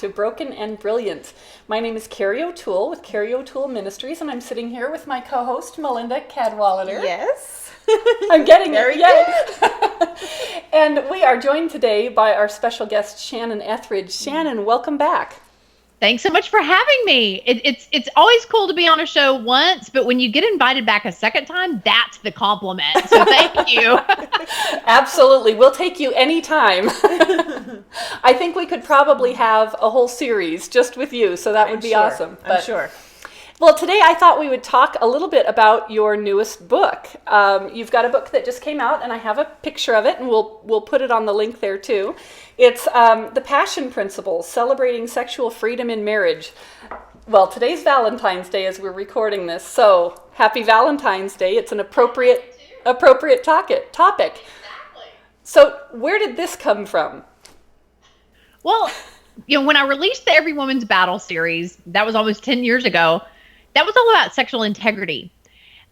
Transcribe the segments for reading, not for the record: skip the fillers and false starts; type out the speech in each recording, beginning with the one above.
to Broken and Brilliant. My name is Carrie O'Toole with Carrie O'Toole Ministries, and I'm sitting here with my co-host, Melinda Cadwallader. Yes. I'm getting Very it. And we are joined today by our special guest, Shannon Ethridge. Shannon, welcome back. Thanks so much for having me. It's always cool to be on a show once, but when you get invited back a second time, that's the compliment. So thank you. Absolutely. We'll take you anytime. I think we could probably have a whole series just with you, so that would be awesome. I'm sure. Well, today I thought we would talk a little bit about your newest book. You've got a book that just came out, and I have a picture of it, and we'll put it on the link there too. It's The Passion Principles, Celebrating Sexual Freedom in Marriage. Well, today's Valentine's Day as we're recording this, so happy Valentine's Day. It's an appropriate topic. Exactly. So where did this come from? Well, when I released the Every Woman's Battle series, that was almost 10 years ago, that was all about sexual integrity.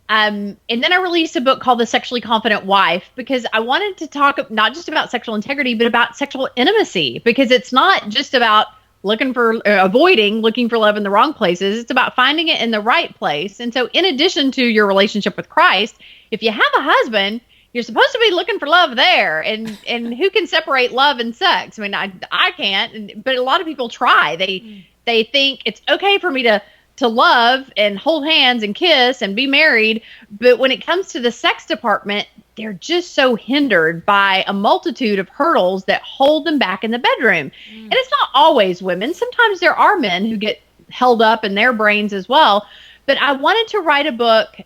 And then I released a book called The Sexually Confident Wife because I wanted to talk not just about sexual integrity, but about sexual intimacy, because it's not just about avoiding looking for love in the wrong places. It's about finding it in the right place. And so in addition to your relationship with Christ, if you have a husband, you're supposed to be looking for love there. And who can separate love and sex? I mean, I can't, but a lot of people try. They think it's okay for me to love and hold hands and kiss and be married. But when it comes to the sex department, they're just so hindered by a multitude of hurdles that hold them back in the bedroom. And it's not always women. Sometimes there are men who get held up in their brains as well. But I wanted to write a book,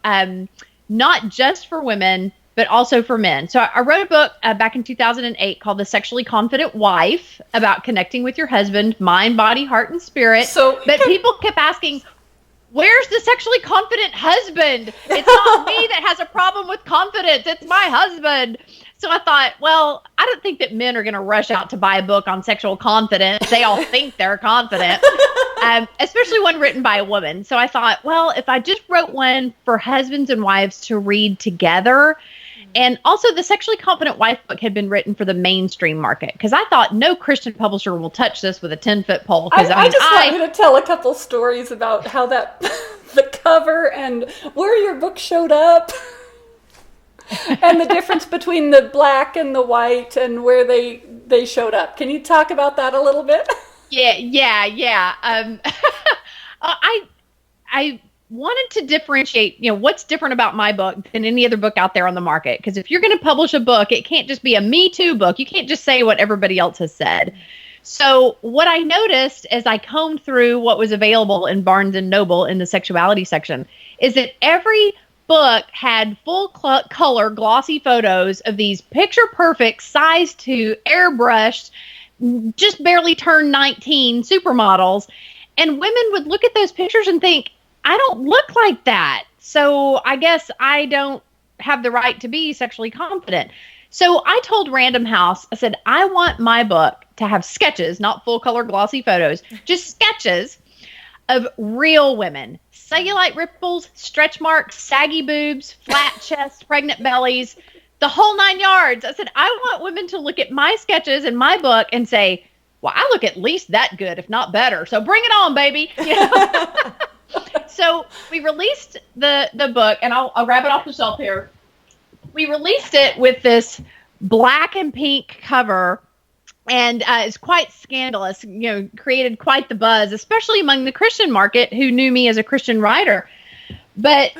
not just for women, but also for men. So I wrote a book back in 2008 called The Sexually Confident Wife, about connecting with your husband, mind, body, heart, and spirit. But people kept asking, where's the sexually confident husband? It's not me that has a problem with confidence. It's my husband. So I thought, well, I don't think that men are going to rush out to buy a book on sexual confidence. They all think they're confident, especially one written by a woman. So I thought, well, if I just wrote one for husbands and wives to read together. And also the Sexually Confident Wife book had been written for the mainstream market, because I thought no Christian publisher will touch this with a 10-foot pole. I just want you to tell a couple stories about how the cover and where your book showed up and the difference between the black and the white and where they showed up. Can you talk about that a little bit? Yeah. I wanted to differentiate, what's different about my book than any other book out there on the market. Because if you're going to publish a book, it can't just be a Me Too book. You can't just say what everybody else has said. So what I noticed as I combed through what was available in Barnes & Noble in the sexuality section is that every book had full color glossy photos of these picture perfect, size 2, airbrushed, just barely turned 19 supermodels. And women would look at those pictures and think, I don't look like that. So I guess I don't have the right to be sexually confident. So I told Random House, I said, I want my book to have sketches, not full color glossy photos, just sketches of real women, cellulite ripples, stretch marks, saggy boobs, flat chests, pregnant bellies, the whole 9 yards. I said, I want women to look at my sketches in my book and say, well, I look at least that good, if not better. So bring it on, baby. So we released the book, and I'll grab it off the shelf here. We released it with this black and pink cover, and it's quite scandalous, created quite the buzz, especially among the Christian market who knew me as a Christian writer. But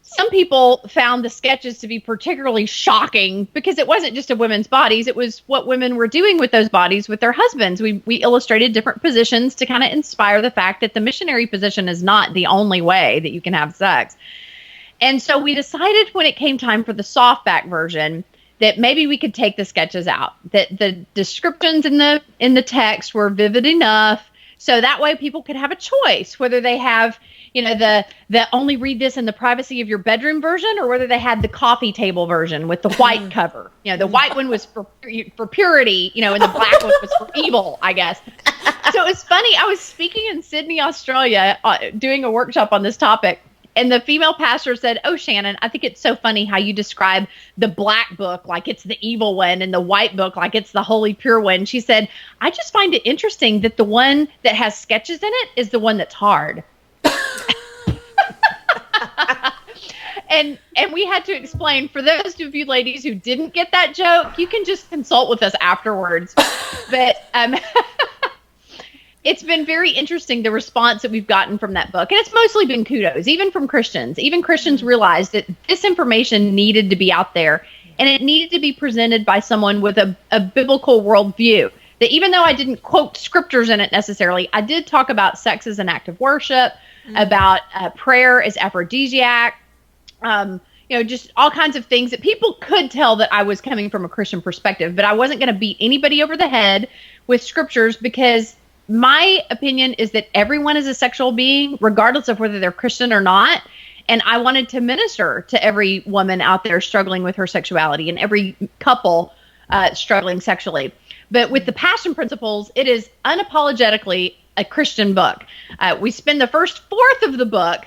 some people found the sketches to be particularly shocking because it wasn't just of women's bodies. It was what women were doing with those bodies with their husbands. We illustrated different positions to kind of inspire the fact that the missionary position is not the only way that you can have sex. And so we decided when it came time for the softback version that maybe we could take the sketches out, that the descriptions in the text were vivid enough so that way people could have a choice whether they have the only read this in the privacy of your bedroom version, or whether they had the coffee table version with the white cover. The white one was for purity, and the black one was for evil, I guess. So it was funny. I was speaking in Sydney, Australia, doing a workshop on this topic, And the female pastor said, "Oh, Shannon, I think it's so funny how you describe the black book like it's the evil one and the white book like it's the holy pure one." She said, "I just find it interesting that the one that has sketches in it is the one that's hard." And we had to explain, for those of you ladies who didn't get that joke, you can just consult with us afterwards. But it's been very interesting, the response that we've gotten from that book. And it's mostly been kudos, even from Christians. Even Christians realized that this information needed to be out there, and it needed to be presented by someone with a biblical worldview. That even though I didn't quote scriptures in it necessarily, I did talk about sex as an act of worship, about prayer as aphrodisiac, just all kinds of things that people could tell that I was coming from a Christian perspective, but I wasn't going to beat anybody over the head with scriptures, because my opinion is that everyone is a sexual being, regardless of whether they're Christian or not. And I wanted to minister to every woman out there struggling with her sexuality, and every couple struggling sexually. But with the Passion Principles, it is unapologetically a Christian book. We spend the first fourth of the book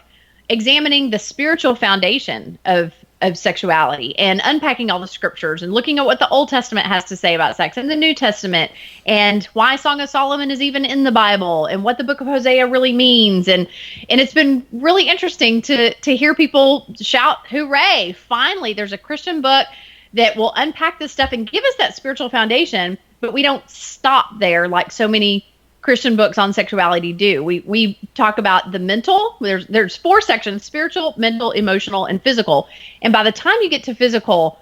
examining the spiritual foundation of sexuality, and unpacking all the scriptures, and looking at what the Old Testament has to say about sex, and the New Testament, and why Song of Solomon is even in the Bible, and what the book of Hosea really means. And it's been really interesting to hear people shout, "Hooray! Finally, there's a Christian book that will unpack this stuff and give us that spiritual foundation." But we don't stop there like so many Christian books on sexuality do. We talk about the mental. There's 4 sections: spiritual, mental, emotional, and physical. And by the time you get to physical,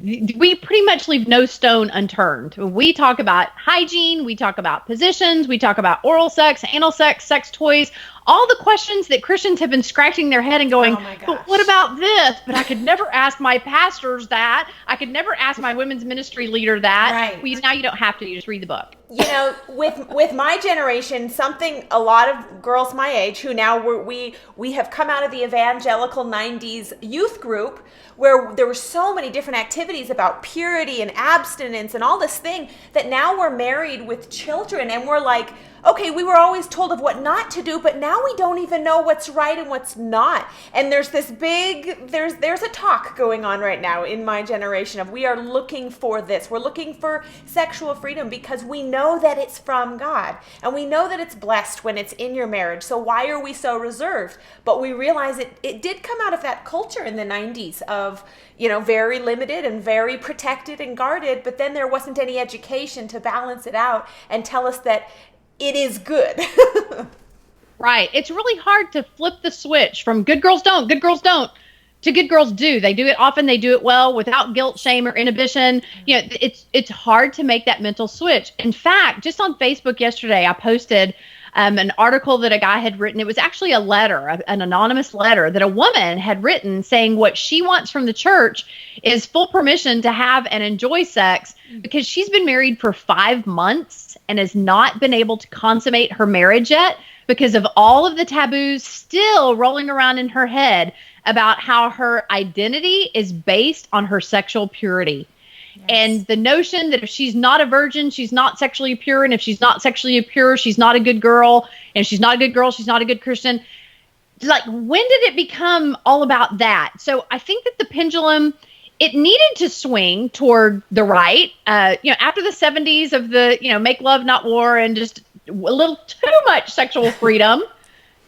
we pretty much leave no stone unturned. We talk about hygiene, we talk about positions, we talk about oral sex, anal sex, sex toys, all the questions that Christians have been scratching their head and going, "But what about this? But I could never ask my pastors that. I could never ask my women's ministry leader that." Right. Well, now you don't have to. You just read the book. You know, with my generation, something a lot of girls my age who now we have come out of the evangelical 90s youth group, where there were so many different activities about purity and abstinence and all this thing, that now we're married with children, and we're like, okay, we were always told of what not to do, but now we don't even know what's right and what's not. And there's this there's a talk going on right now in my generation of, we are looking for this. We're looking for sexual freedom because we know that it's from God, and we know that it's blessed when it's in your marriage. So why are we so reserved? But we realize it did come out of that culture in the 90s of, very limited and very protected and guarded, but then there wasn't any education to balance it out and tell us that it is good. Right. It's really hard to flip the switch from good girls don't to good girls do. They do it often. They do it well, without guilt, shame, or inhibition. It's hard to make that mental switch. In fact, just on Facebook yesterday, I posted an article that a guy had written. It was actually a letter, an anonymous letter that a woman had written, saying what she wants from the church is full permission to have and enjoy sex, because she's been married for 5 months and has not been able to consummate her marriage yet, because of all of the taboos still rolling around in her head about how her identity is based on her sexual purity. Yes. And the notion that if she's not a virgin, she's not sexually pure. And if she's not sexually pure, she's not a good girl. And if she's not a good girl, she's not a good Christian. Like, when did it become all about that? So I think that the pendulum, it needed to swing toward the right. After the 70s of the, make love, not war, and just a little too much sexual freedom,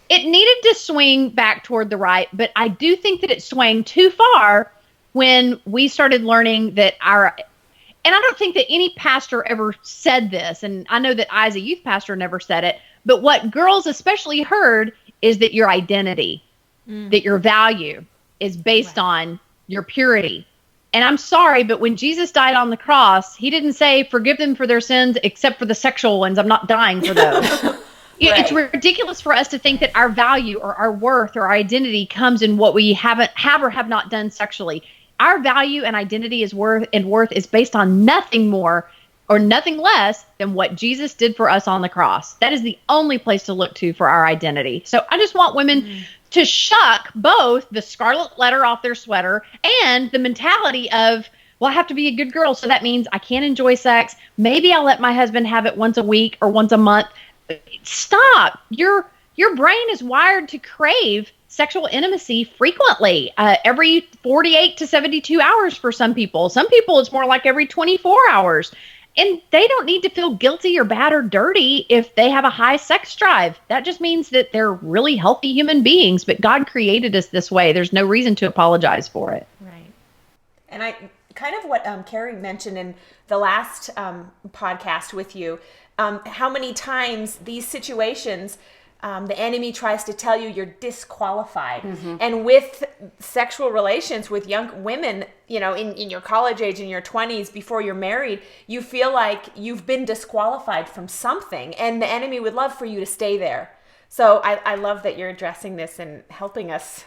it needed to swing back toward the right. But I do think that it swung too far when we started learning that and I don't think that any pastor ever said this, and I know that I as a youth pastor never said it, but what girls especially heard is that your identity, that your value is based on your purity. And I'm sorry, but when Jesus died on the cross, he didn't say, forgive them for their sins, except for the sexual ones. I'm not dying for those. Right. It's ridiculous for us to think that our value or our worth or our identity comes in what we have or have not done sexually. Our value and identity is worth is based on nothing more or nothing less than what Jesus did for us on the cross. That is the only place to look to for our identity. So I just want women to shuck both the scarlet letter off their sweater and the mentality of, well, I have to be a good girl, so that means I can't enjoy sex. Maybe I'll let my husband have it once a week or once a month. Stop. Your brain is wired to crave sexual intimacy frequently, every 48 to 72 hours for some people. Some people, it's more like every 24 hours. And they don't need to feel guilty or bad or dirty if they have a high sex drive. That just means that they're really healthy human beings, but God created us this way. There's no reason to apologize for it. Right. And I kind of what Carrie mentioned in the last podcast with you, how many times these situations, the enemy tries to tell you you're disqualified. Mm-hmm. And with sexual relations with young women, you know, in your college age, in your 20s, before you're married, you feel like you've been disqualified from something, and the enemy would love for you to stay there. So I love that you're addressing this and helping us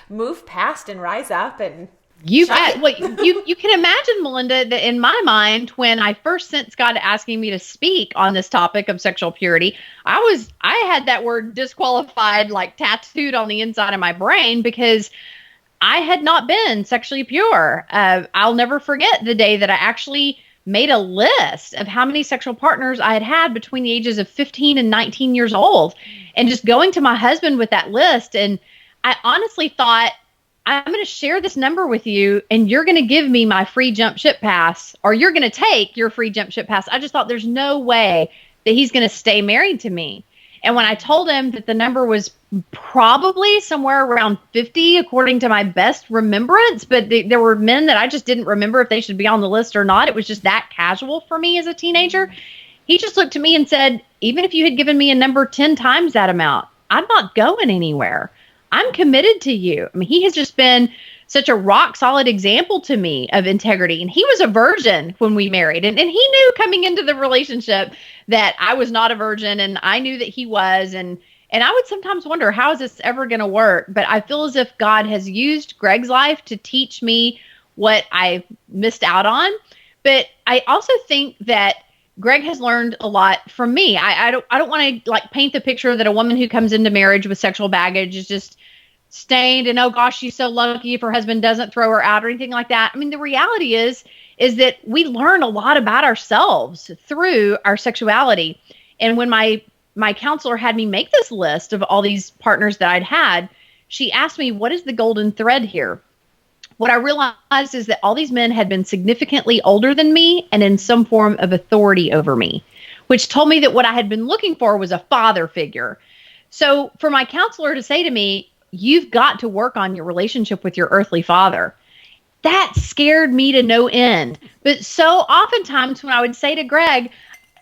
move past and rise up. And you can imagine, Melinda, that in my mind, when I first sensed God asking me to speak on this topic of sexual purity, I had that word disqualified like tattooed on the inside of my brain, because I had not been sexually pure. I'll never forget the day that I actually made a list of how many sexual partners I had had between the ages of 15 and 19 years old, and just going to my husband with that list. And I honestly thought, I'm going to share this number with you, and you're going to give me my free jump ship pass, or you're going to take your free jump ship pass. I just thought there's no way that he's going to stay married to me. And when I told him that the number was probably somewhere around 50, according to my best remembrance, but there were men that I just didn't remember if they should be on the list or not. It was just that casual for me as a teenager. He just looked at me and said, even if you had given me a number 10 times that amount, I'm not going anywhere. I'm committed to you. I mean, he has just been such a rock solid example to me of integrity. And he was a virgin when we married. And he knew coming into the relationship that I was not a virgin, and I knew that he was. And I would sometimes wonder, how is this ever going to work? But I feel as if God has used Greg's life to teach me what I missed out on. But I also think that Greg has learned a lot from me. I don't want to like paint the picture that a woman who comes into marriage with sexual baggage is just stained and, oh gosh, she's so lucky if her husband doesn't throw her out or anything like that. I mean, the reality is that we learn a lot about ourselves through our sexuality. And when my counselor had me make this list of all these partners that I'd had, she asked me, what is the golden thread here? What I realized is that all these men had been significantly older than me and in some form of authority over me, which told me that what I had been looking for was a father figure. So for my counselor to say to me, you've got to work on your relationship with your earthly father, that scared me to no end. But so oftentimes when I would say to Greg,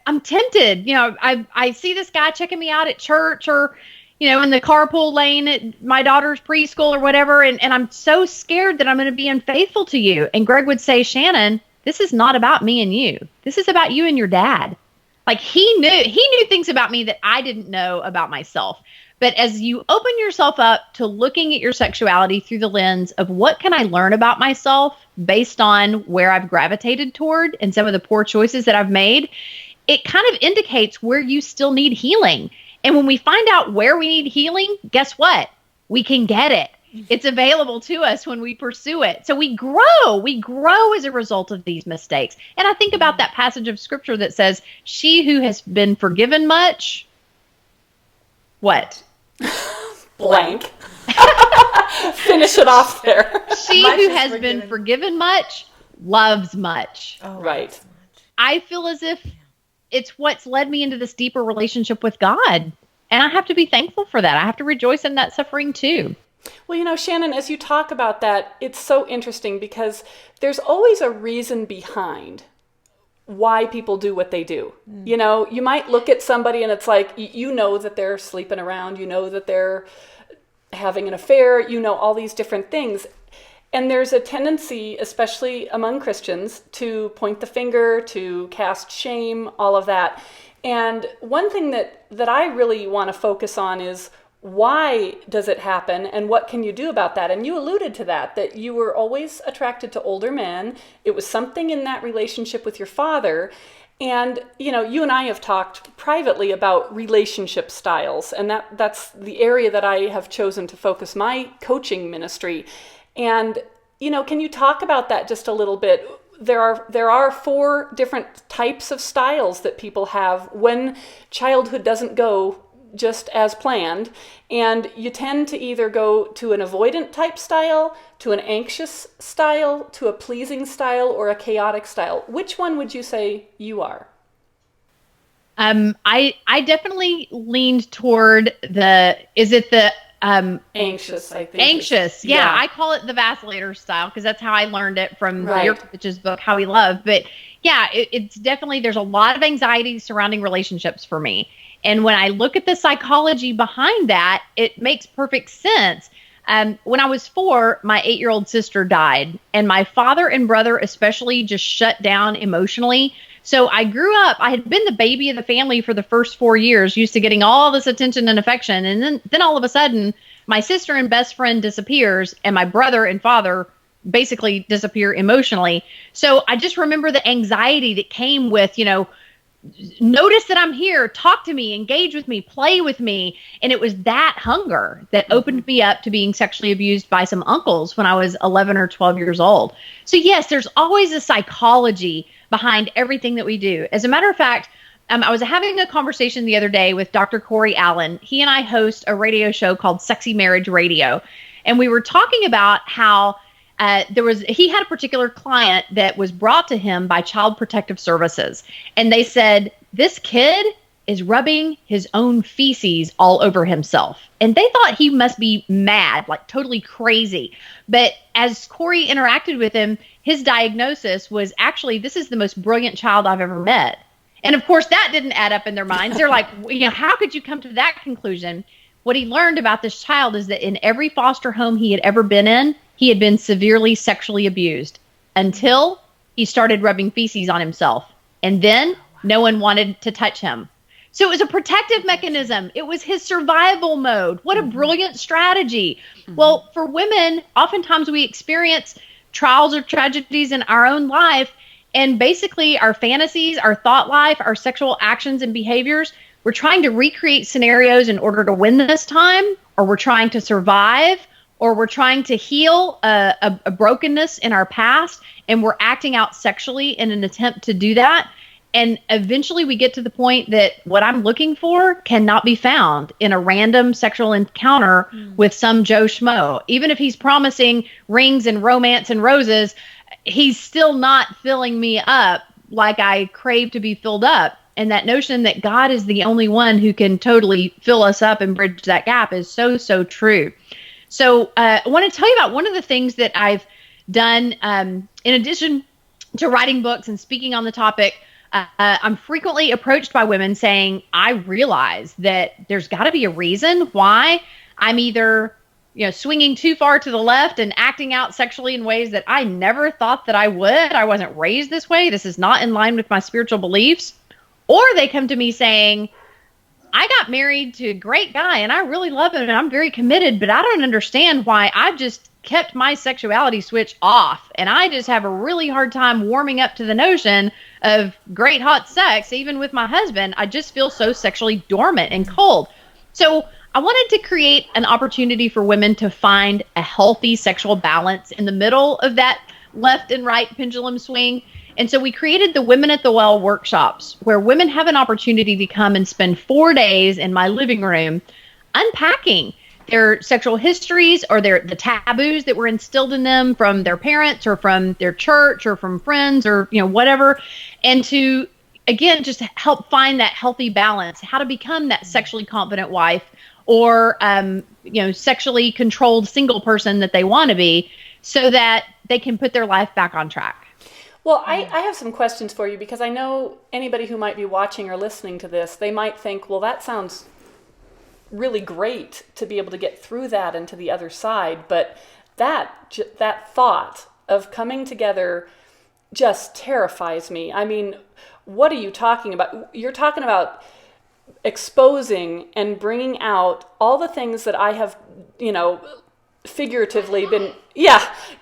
I'm tempted, you know, I see this guy checking me out at church, or, you know, in the carpool lane at my daughter's preschool or whatever. And I'm so scared that I'm going to be unfaithful to you. And Greg would say, Shannon, this is not about me and you. This is about you and your dad. Like he knew things about me that I didn't know about myself. But as you open yourself up to looking at your sexuality through the lens of what can I learn about myself based on where I've gravitated toward and some of the poor choices that I've made, it kind of indicates where you still need healing. And when we find out where we need healing, guess what? We can get it. It's available to us when we pursue it. So we grow as a result of these mistakes. And I think about that passage of scripture that says, she who has been forgiven much, what? Blank. Finish it off there. She who has been forgiven much loves much. Oh, right. I feel as if it's what's led me into this deeper relationship with God. And I have to be thankful for that. I have to rejoice in that suffering too. Well, you know, Shannon, as you talk about that, it's so interesting because there's always a reason behind why people do what they do. Mm. You know, you might look at somebody and it's like, you know that they're sleeping around, you know that they're having an affair, you know, all these different things. And there's a tendency, especially among Christians, to point the finger, to cast shame, all of that. And one thing that I really want to focus on is, why does it happen and what can you do about that? And you alluded to that you were always attracted to older men. It was something in that relationship with your father. And, you know, you and I have talked privately about relationship styles, and that's the area that I have chosen to focus my coaching ministry. And, you know, can you talk about that just a little bit? There are 4 different types of styles that people have when childhood doesn't go just as planned, and you tend to either go to an avoidant type style, to an anxious style, to a pleasing style, or a chaotic style. Which one would you say you are? I definitely leaned toward Anxious, I think. Anxious. Yeah. I call it the vacillator style because that's how I learned it from Ethridge's book, How We Love. But yeah, it's definitely, there's a lot of anxiety surrounding relationships for me. And when I look at the psychology behind that, it makes perfect sense. When I was 4, my 8-year-old sister died, and my father and brother especially just shut down emotionally. So I grew up, I had been the baby of the family for the first 4 years, used to getting all this attention and affection. And then all of a sudden, my sister and best friend disappears, and my brother and father basically disappear emotionally. So I just remember the anxiety that came with, notice that I'm here, talk to me, engage with me, play with me. And it was that hunger that opened me up to being sexually abused by some uncles when I was 11 or 12 years old. So yes, there's always a psychology behind everything that we do. As a matter of fact, I was having a conversation the other day with Dr. Corey Allen. He and I host a radio show called Sexy Marriage Radio. And we were talking about how he had a particular client that was brought to him by Child Protective Services. And they said, this kid is rubbing his own feces all over himself. And they thought he must be mad, like totally crazy. But as Corey interacted with him, his diagnosis was actually, this is the most brilliant child I've ever met. And of course, that didn't add up in their minds. They're like, how could you come to that conclusion? What he learned about this child is that in every foster home he had ever been in, he had been severely sexually abused until he started rubbing feces on himself. And then no one wanted to touch him. So it was a protective mechanism. It was his survival mode. What a brilliant strategy. Well, for women, oftentimes we experience trials or tragedies in our own life. And basically our fantasies, our thought life, our sexual actions and behaviors, we're trying to recreate scenarios in order to win this time, or we're trying to survive, or we're trying to heal a brokenness in our past, and we're acting out sexually in an attempt to do that. And eventually we get to the point that what I'm looking for cannot be found in a random sexual encounter with some Joe Schmo. Even if he's promising rings and romance and roses, he's still not filling me up like I crave to be filled up. And that notion that God is the only one who can totally fill us up and bridge that gap is so, so true. So I want to tell you about one of the things that I've done in addition to writing books and speaking on the topic. I'm frequently approached by women saying, I realize that there's got to be a reason why I'm either swinging too far to the left and acting out sexually in ways that I never thought that I would. I wasn't raised this way. This is not in line with my spiritual beliefs. Or they come to me saying, I got married to a great guy and I really love him and I'm very committed, but I don't understand why I've just kept my sexuality switch off. And I just have a really hard time warming up to the notion of great hot sex. Even with my husband, I just feel so sexually dormant and cold. So I wanted to create an opportunity for women to find a healthy sexual balance in the middle of that left and right pendulum swing. And so we created the Women at the Well workshops, where women have an opportunity to come and spend 4 days in my living room unpacking their sexual histories or the taboos that were instilled in them from their parents or from their church or from friends or whatever, and to again just help find that healthy balance, how to become that sexually confident wife or sexually controlled single person that they want to be, so that they can put their life back on track. Well, I have some questions for you, because I know anybody who might be watching or listening to this, they might think, well, that sounds really great to be able to get through that and to the other side. But that thought of coming together just terrifies me. I mean, what are you talking about? You're talking about exposing and bringing out all the things that I have, figuratively been,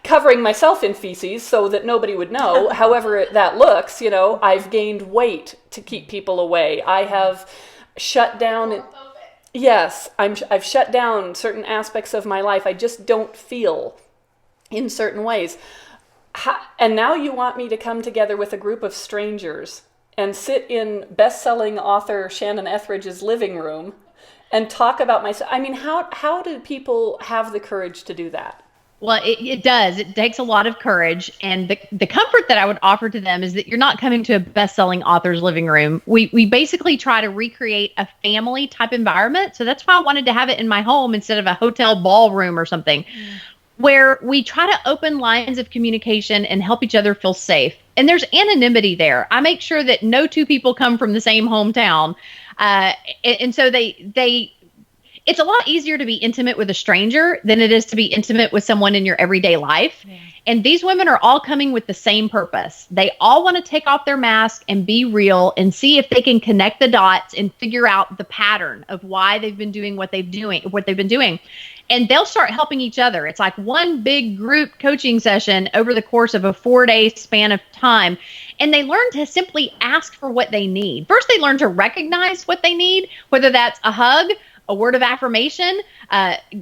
covering myself in feces so that nobody would know. However that looks, I've gained weight to keep people away. I have shut down. Yes, I've shut down certain aspects of my life. I just don't feel in certain ways. And now you want me to come together with a group of strangers and sit in best-selling author Shannon Ethridge's living room and talk about myself. I mean, how do people have the courage to do that? Well, it does. It takes a lot of courage. And the comfort that I would offer to them is that you're not coming to a best-selling author's living room. We basically try to recreate a family type environment. So that's why I wanted to have it in my home instead of a hotel ballroom or something, where we try to open lines of communication and help each other feel safe. And there's anonymity there. I make sure that no two people come from the same hometown. And so it's a lot easier to be intimate with a stranger than it is to be intimate with someone in your everyday life. Yeah. And these women are all coming with the same purpose. They all want to take off their mask and be real and see if they can connect the dots and figure out the pattern of why they've been doing what they've been doing. And they'll start helping each other. It's like one big group coaching session over the course of a 4-day span of time. And they learn to simply ask for what they need. First, they learn to recognize what they need, whether that's a hug, a word of affirmation.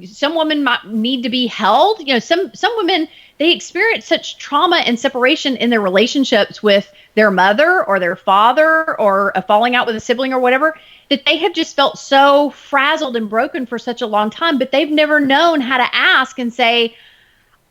Some women might need to be held. You know, some women, they experience such trauma and separation in their relationships with their mother or their father or a falling out with a sibling or whatever, that they have just felt so frazzled and broken for such a long time, but they've never known how to ask and say,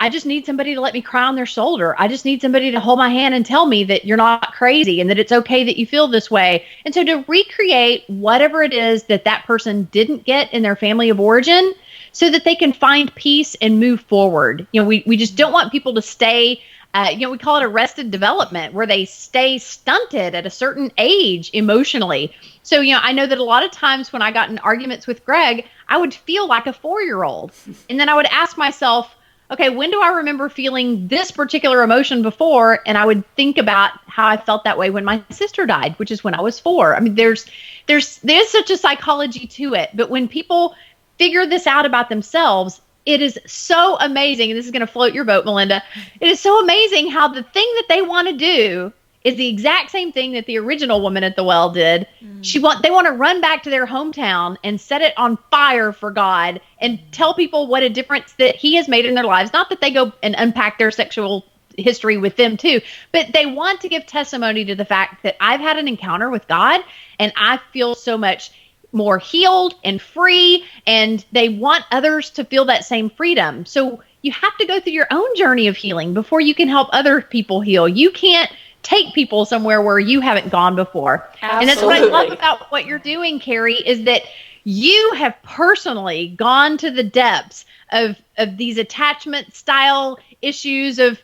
I just need somebody to let me cry on their shoulder. I just need somebody to hold my hand and tell me that you're not crazy and that it's okay that you feel this way. And so to recreate whatever it is that that person didn't get in their family of origin so that they can find peace and move forward. You know, we just don't want people to stay, we call it arrested development, where they stay stunted at a certain age emotionally. So, I know that a lot of times when I got in arguments with Greg, I would feel like a 4-year-old. And then I would ask myself, okay, when do I remember feeling this particular emotion before? And I would think about how I felt that way when my sister died, which is when I was 4. I mean, there's such a psychology to it. But when people figure this out about themselves, it is so amazing. And this is going to float your boat, Melinda. It is so amazing how the thing that they want to do is the exact same thing that the original woman at the well did. They want to run back to their hometown and set it on fire for God and tell people what a difference that he has made in their lives. Not that they go and unpack their sexual history with them too, but they want to give testimony to the fact that I've had an encounter with God and I feel so much more healed and free, and they want others to feel that same freedom. So you have to go through your own journey of healing before you can help other people heal. You can't take people somewhere where you haven't gone before. Absolutely. And that's what I love about what you're doing, Carrie, is that you have personally gone to the depths of these attachment style issues of,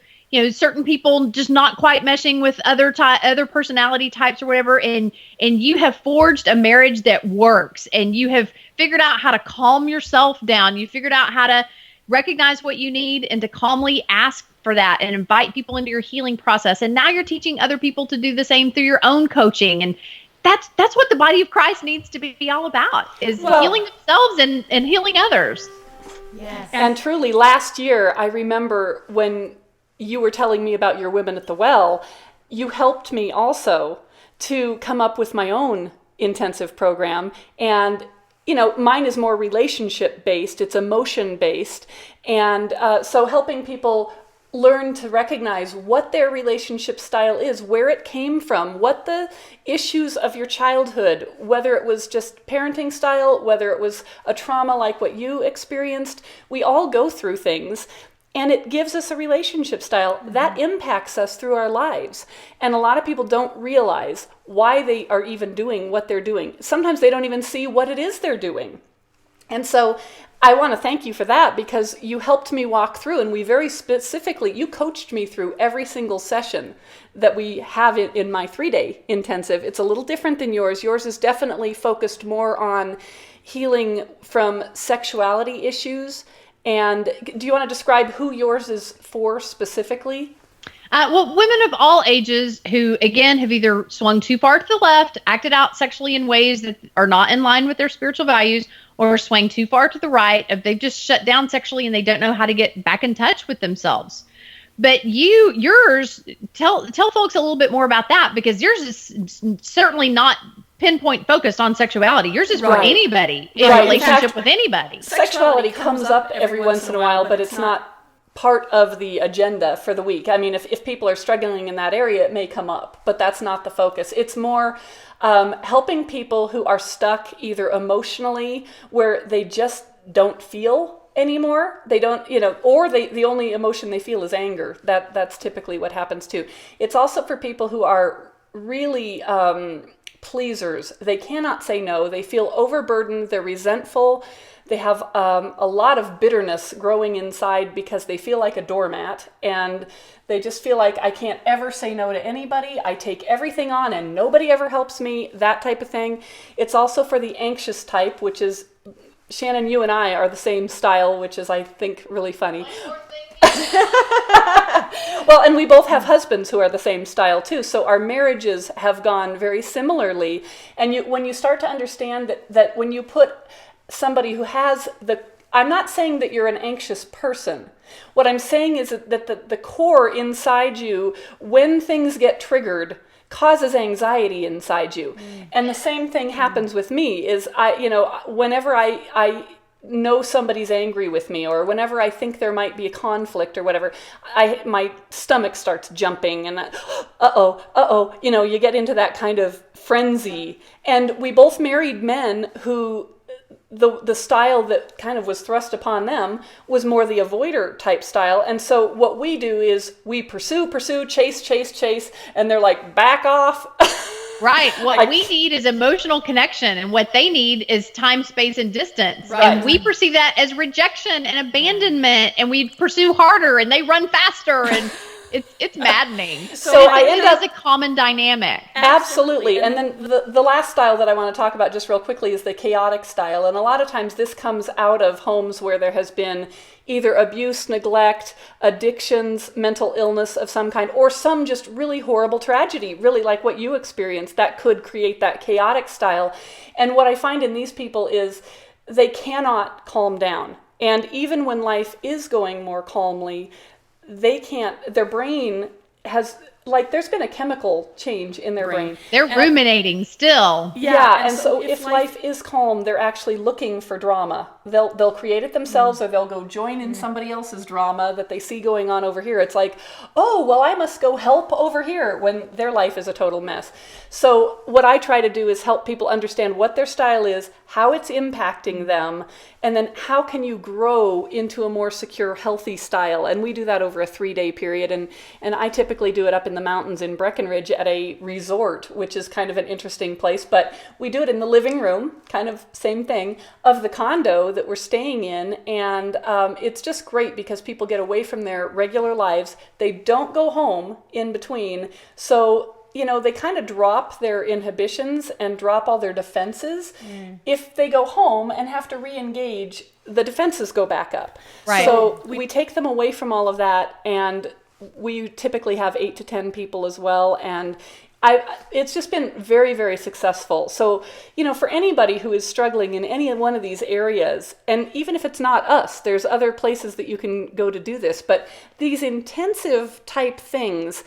certain people just not quite meshing with other personality types or whatever. And you have forged a marriage that works, and you have figured out how to calm yourself down. You figured out how to recognize what you need and to calmly ask for that and invite people into your healing process. And now you're teaching other people to do the same through your own coaching. And that's what the body of Christ needs to be all about, is healing themselves and healing others. Yes. And truly, last year, I remember when you were telling me about your women at the well, you helped me also to come up with my own intensive program. And mine is more relationship-based. It's emotion-based. And so helping people learn to recognize what their relationship style is, where it came from, what the issues of your childhood, whether it was just parenting style, whether it was a trauma like what you experienced. We all go through things. And it gives us a relationship style that impacts us through our lives. And a lot of people don't realize why they are even doing what they're doing. Sometimes they don't even see what it is they're doing. And so I want to thank you for that, because you helped me walk through, and we very specifically, you coached me through every single session that we have in my 3-day intensive. It's a little different than yours. Yours is definitely focused more on healing from sexuality issues. And do you want to describe who yours is for specifically? Well, women of all ages who, again, have either swung too far to the left, acted out sexually in ways that are not in line with their spiritual values, or swung too far to the right, if they've just shut down sexually and they don't know how to get back in touch with themselves. But yours, tell folks a little bit more about that, because yours is certainly not pinpoint focused on sexuality. Yours is for anybody in a relationship with anybody. Sexuality comes up every once in a while, but it's not part of the agenda for the week. I mean, if people are struggling in that area, it may come up, but that's not the focus. It's more helping people who are stuck either emotionally, where they just don't feel anymore. They don't, or the only emotion they feel is anger. That's typically what happens too. It's also for people who are really pleasers. They cannot say no. They feel overburdened. They're resentful. They have a lot of bitterness growing inside because they feel like a doormat, and they just feel like, I can't ever say no to anybody. I take everything on and nobody ever helps me, that type of thing. It's also for the anxious type, which is, Shannon, you and I are the same style, which is, I think, really funny. Well, and we both have husbands who are the same style too. So our marriages have gone very similarly. And when you start to understand that when you put somebody who has I'm not saying that you're an anxious person. What I'm saying is that the core inside you, when things get triggered, causes anxiety inside you. And the same thing happens with me, is whenever I know somebody's angry with me, or whenever I think there might be a conflict or whatever, my stomach starts jumping, and you get into that kind of frenzy. And we both married men who the style that kind of was thrust upon them was more the avoider type style. And so what we do is we pursue, chase, and they're like, back off. Right. What we need is emotional connection, and what they need is time, space, and distance. Right. And we perceive that as rejection and abandonment, and we pursue harder, and they run faster, and it's maddening. So I end up a common dynamic. Absolutely. And then the last style that I want to talk about just real quickly is the chaotic style. And a lot of times this comes out of homes where there has been either abuse, neglect, addictions, mental illness of some kind, or some just really horrible tragedy, really like what you experienced, that could create that chaotic style. And what I find in these people is they cannot calm down. And even when life is going more calmly, they can't, their brain has, there's been a chemical change in their brain. They're ruminating still. Yeah, and so if life is calm, they're actually looking for drama. They'll create it themselves, or they'll go join in somebody else's drama that they see going on over here. It's like, oh, well, I must go help over here, when their life is a total mess. So what I try to do is help people understand what their style is, how it's impacting them, and then how can you grow into a more secure, healthy style. And we do that over a 3-day period. And I typically do it up in the mountains in Breckenridge at a resort, which is kind of an interesting place. But we do it in the living room, kind of same thing, of the condo that we're staying in. And it's just great because people get away from their regular lives. They don't go home in between. So they kind of drop their inhibitions and drop all their defenses. If they go home and have to re-engage, the defenses go back up. Right. So we take them away from all of that, and we typically have 8 to 10 people as well. And it's just been very, very successful. So, for anybody who is struggling in any one of these areas, and even if it's not us, there's other places that you can go to do this, but these intensive type things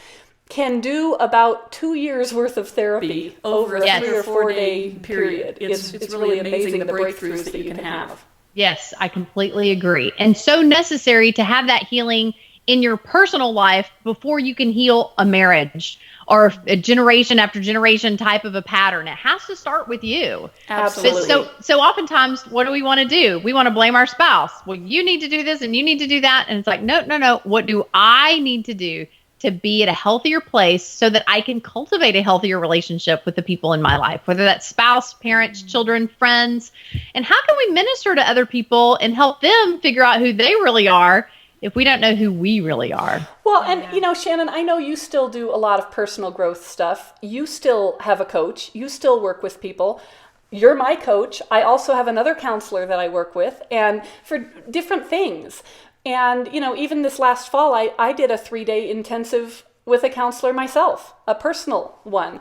can do about 2 years worth of therapy over a 3 or 4 day period. It's really amazing the breakthroughs that you can have. Yes, I completely agree. And so necessary to have that healing in your personal life before you can heal a marriage or a generation after generation type of a pattern. It has to start with you. Absolutely. So oftentimes, what do we want to do? We want to blame our spouse. Well, you need to do this and you need to do that. And it's like, no. What do I need to do to be at a healthier place so that I can cultivate a healthier relationship with the people in my life, whether that's spouse, parents, children, friends? And how can we minister to other people and help them figure out who they really are if we don't know who we really are? Well, and Shannon, I know you still do a lot of personal growth stuff. You still have a coach. You still work with people. You're my coach. I also have another counselor that I work with, and for different things. And, even this last fall, I did a 3-day intensive with a counselor myself, a personal one.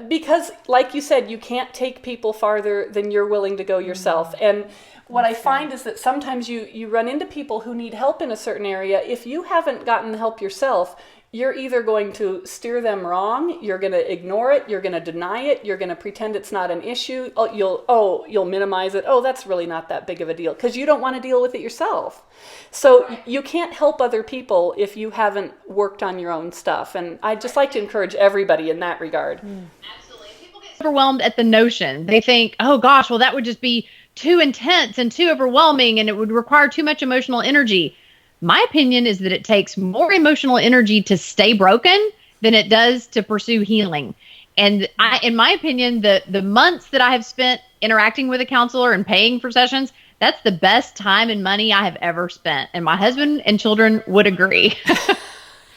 Because, like you said, you can't take people farther than you're willing to go yourself. And what I find is that sometimes you run into people who need help in a certain area. If you haven't gotten the help yourself, you're either going to steer them wrong, you're going to ignore it, you're going to deny it, you're going to pretend it's not an issue, you'll minimize it. Oh, that's really not that big of a deal, because you don't want to deal with it yourself. So you can't help other people if you haven't worked on your own stuff. And I'd just like to encourage everybody in that regard. Absolutely. People get overwhelmed at the notion. They think, oh gosh, well, that would just be too intense and too overwhelming, and it would require too much emotional energy. My opinion is that it takes more emotional energy to stay broken than it does to pursue healing. And in my opinion, the months that I have spent interacting with a counselor and paying for sessions, that's the best time and money I have ever spent. And my husband and children would agree.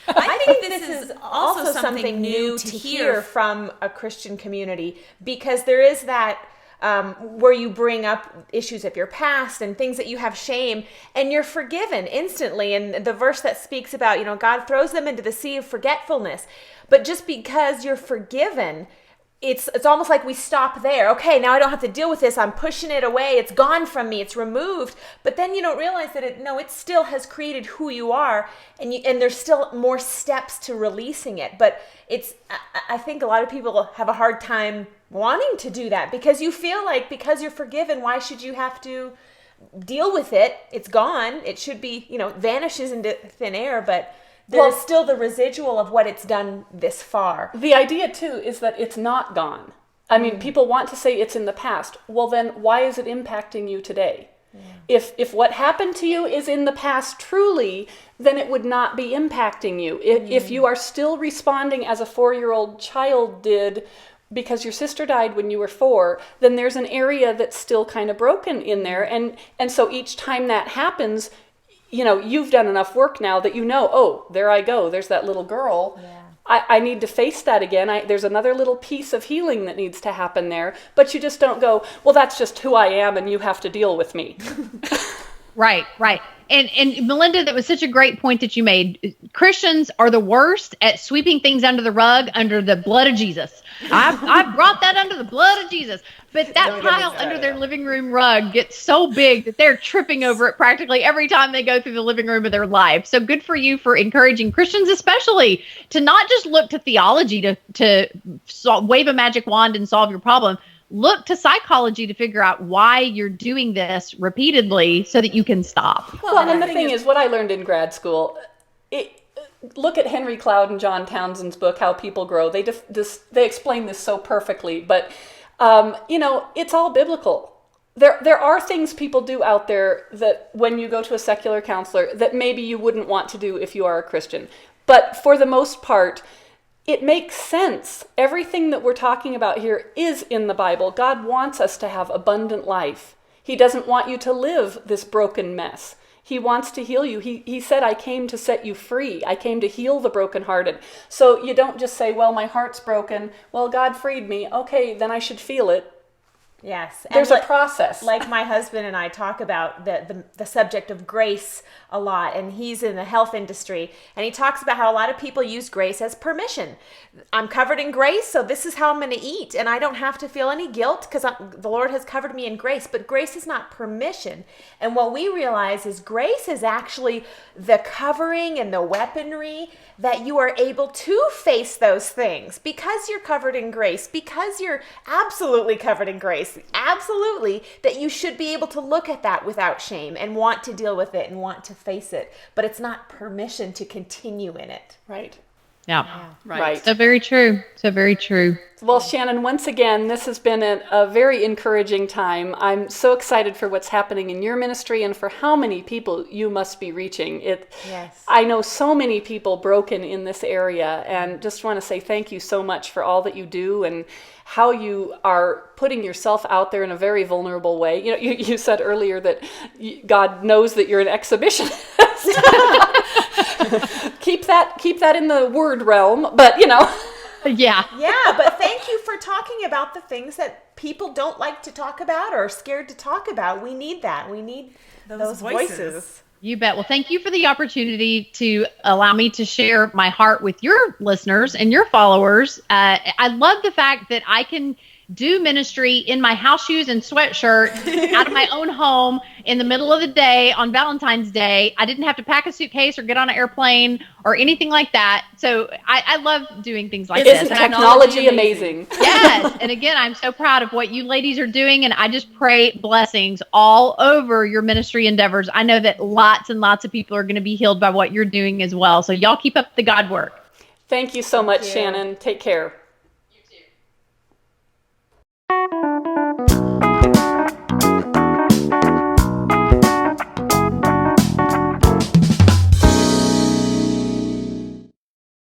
I think this is also something new to hear from a Christian community, because there is that where you bring up issues of your past and things that you have shame, and you're forgiven instantly. And the verse that speaks about, God throws them into the sea of forgetfulness. But just because you're forgiven, it's almost like we stop there. Okay, now I don't have to deal with this. I'm pushing it away. It's gone from me. It's removed. But then you don't realize that it still has created who you are, and there's still more steps to releasing it. But I think a lot of people have a hard time wanting to do that, because you feel like, because you're forgiven, why should you have to deal with it? It's gone. It should be, vanishes into thin air, but there's still the residual of what it's done this far. The idea too is that it's not gone. I mean, people want to say it's in the past. Well, then why is it impacting you today? If what happened to you is in the past truly, then it would not be impacting you. If you are still responding as a 4-year-old child did because your sister died when you were 4, then there's an area that's still kind of broken in there. And so each time that happens, you've done enough work now that oh, there I go. There's that little girl. Yeah. I need to face that again. There's another little piece of healing that needs to happen there. But you just don't go, well, that's just who I am and you have to deal with me. Right. And Melinda, that was such a great point that you made. Christians are the worst at sweeping things under the rug under the blood of Jesus. I brought that under the blood of Jesus. But that pile under their living room rug gets so big that they're tripping over it practically every time they go through the living room of their life. So good for you for encouraging Christians especially to not just look to theology to wave a magic wand and solve your problem. Look to psychology to figure out why you're doing this repeatedly so that you can stop. Well, and the thing is, what I learned in grad school, look at Henry Cloud and John Townsend's book, How People Grow. They explain this so perfectly, but it's all biblical. There are things people do out there that when you go to a secular counselor that maybe you wouldn't want to do if you are a Christian. But for the most part, it makes sense. Everything that we're talking about here is in the Bible. God wants us to have abundant life. He doesn't want you to live this broken mess. He wants to heal you. He said, I came to set you free. I came to heal the brokenhearted. So you don't just say, well, my heart's broken. Well, God freed me. Okay, then I should feel it. Yes. There's a process. Like my husband and I talk about the subject of grace a lot, and he's in the health industry, and he talks about how a lot of people use grace as permission. I'm covered in grace, so this is how I'm going to eat, and I don't have to feel any guilt because the Lord has covered me in grace. But grace is not permission. And what we realize is grace is actually the covering and the weaponry that you are able to face those things because you're covered in grace, because you're absolutely covered in grace. Absolutely, that you should be able to look at that without shame and want to deal with it and want to face it. But it's not permission to continue in it. Right. Yeah. Right. So very true. So very true. Well, Shannon, once again, this has been a very encouraging time. I'm so excited for what's happening in your ministry and for how many people you must be reaching. Yes. I know so many people broken in this area, and just want to say thank you so much for all that you do and how you are putting yourself out there in a very vulnerable way. You said earlier that God knows that you're an exhibitionist. Keep that in the word realm, but Yeah. Yeah, but thank you for talking about the things that people don't like to talk about or are scared to talk about. We need that. We need those voices. You bet. Well, thank you for the opportunity to allow me to share my heart with your listeners and your followers. I love the fact that I can do ministry in my house shoes and sweatshirt out of my own home in the middle of the day on Valentine's Day. I didn't have to pack a suitcase or get on an airplane or anything like that. So I love doing things like this. Isn't technology amazing? Yes. And again, I'm so proud of what you ladies are doing. And I just pray blessings all over your ministry endeavors. I know that lots and lots of people are going to be healed by what you're doing as well. So y'all keep up the God work. Thank you so much, Shannon. Take care. You too.